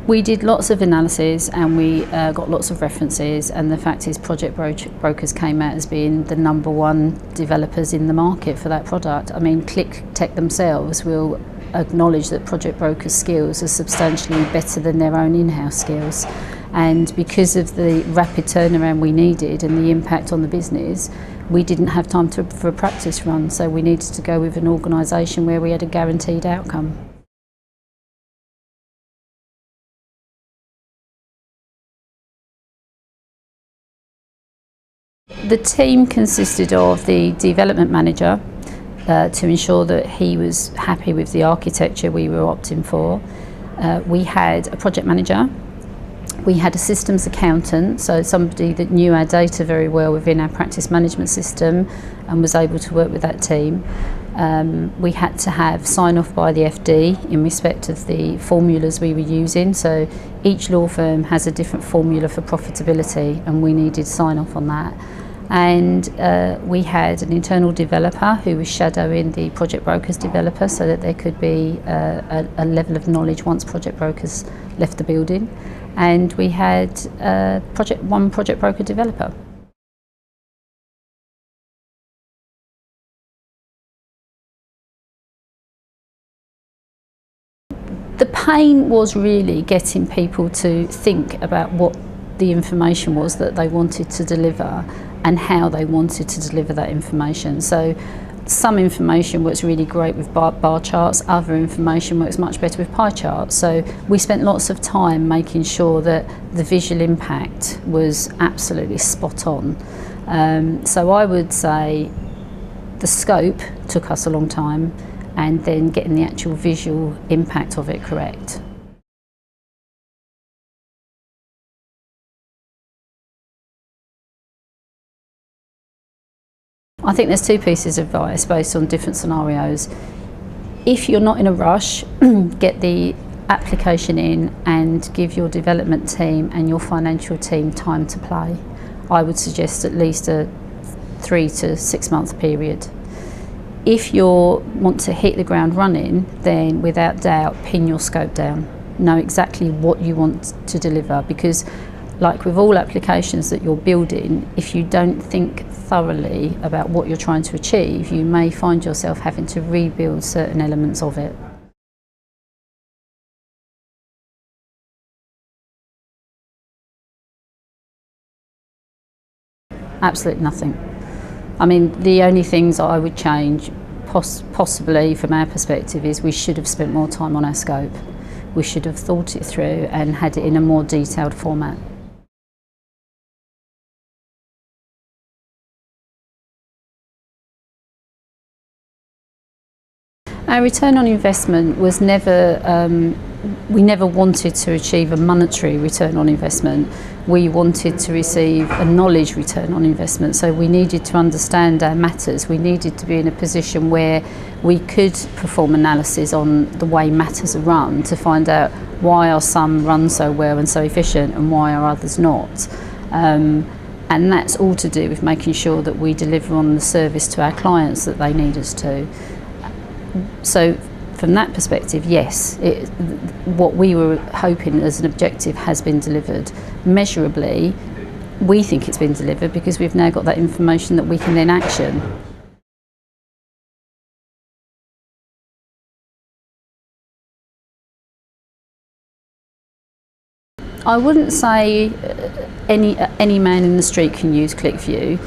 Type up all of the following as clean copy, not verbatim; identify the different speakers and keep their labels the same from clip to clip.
Speaker 1: We did lots of analysis and we got lots of references, and the fact is project brokers came out as being the #1 developers in the market for that product. I mean, ClickTech themselves will acknowledge that project brokers' skills are substantially better than their own in-house skills, and because of the rapid turnaround we needed and the impact on the business, we didn't have time for a practice run, so we needed to go with an organisation where we had a guaranteed outcome. The team consisted of the development manager to ensure that he was happy with the architecture we were opting for. We had a project manager. We had a systems accountant, so somebody that knew our data very well within our practice management system and was able to work with that team. We had to have sign-off by the FD in respect of the formulas we were using, so each law firm has a different formula for profitability and we needed sign-off on that. And we had an internal developer who was shadowing the project brokers developer so that there could be a level of knowledge once project brokers left the building. And we had one project broker developer. The pain was really getting people to think about what the information was that they wanted to deliver and how they wanted to deliver that information. So some information works really great with bar charts, other information works much better with pie charts. So we spent lots of time making sure that the visual impact was absolutely spot on. So I would say the scope took us a long time, and then getting the actual visual impact of it correct. I think there's two pieces of advice based on different scenarios. If you're not in a rush, get the application in and give your development team and your financial team time to play. I would suggest at least a 3 to 6 month period. If you want to hit the ground running, then without doubt pin your scope down. Know exactly what you want to deliver, because like with all applications that you're building, if you don't think thoroughly about what you're trying to achieve, you may find yourself having to rebuild certain elements of it. Absolutely nothing. I mean, the only things I would change, possibly from our perspective, is we should have spent more time on our scope. We should have thought it through and had it in a more detailed format. Our return on investment was never, we never wanted to achieve a monetary return on investment. We wanted to receive a knowledge return on investment. So we needed to understand our matters. We needed to be in a position where we could perform analysis on the way matters are run to find out why are some run so well and so efficient and why are others not. And that's all to do with making sure that we deliver on the service to our clients that they need us to. So from that perspective, yes, what we were hoping as an objective has been delivered. Measurably, we think it's been delivered because we've now got that information that we can then action. I wouldn't say any man in the street can use ClickView.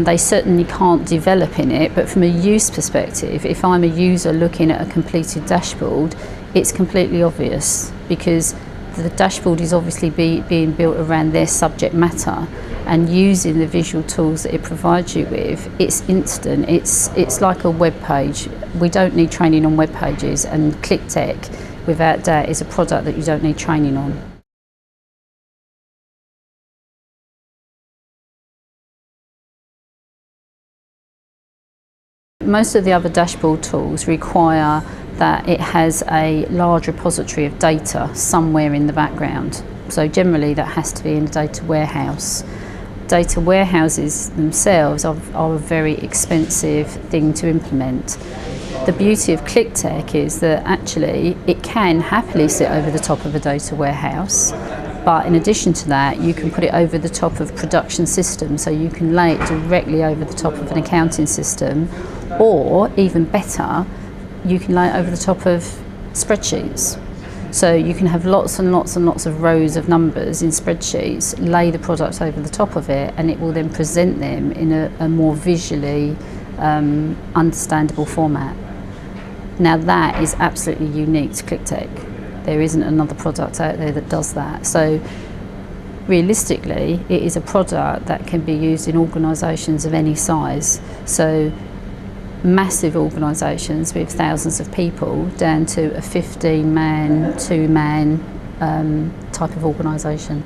Speaker 1: They certainly can't develop in it, but from a use perspective, if I'm a user looking at a completed dashboard, it's completely obvious because the dashboard is obviously being built around their subject matter, and using the visual tools that it provides you with, it's instant. It's like a web page. We don't need training on web pages, and ClickTech, without doubt, is a product that you don't need training on. Most of the other dashboard tools require that it has a large repository of data somewhere in the background. So generally that has to be in a data warehouse. Data warehouses themselves are a very expensive thing to implement. the beauty of ClickTech is that actually it can happily sit over the top of a data warehouse, but in addition to that you can put it over the top of production systems, so you can lay it directly over the top of an accounting system, or even better, you can lay it over the top of spreadsheets. So you can have lots and lots and lots of rows of numbers in spreadsheets, lay the product over the top of it, and it will then present them in a more visually understandable format. Now that is absolutely unique to ClickTech. There isn't another product out there that does that. So realistically, it is a product that can be used in organisations of any size. So massive organisations with thousands of people down to a 15-man, 2-man type of organisation.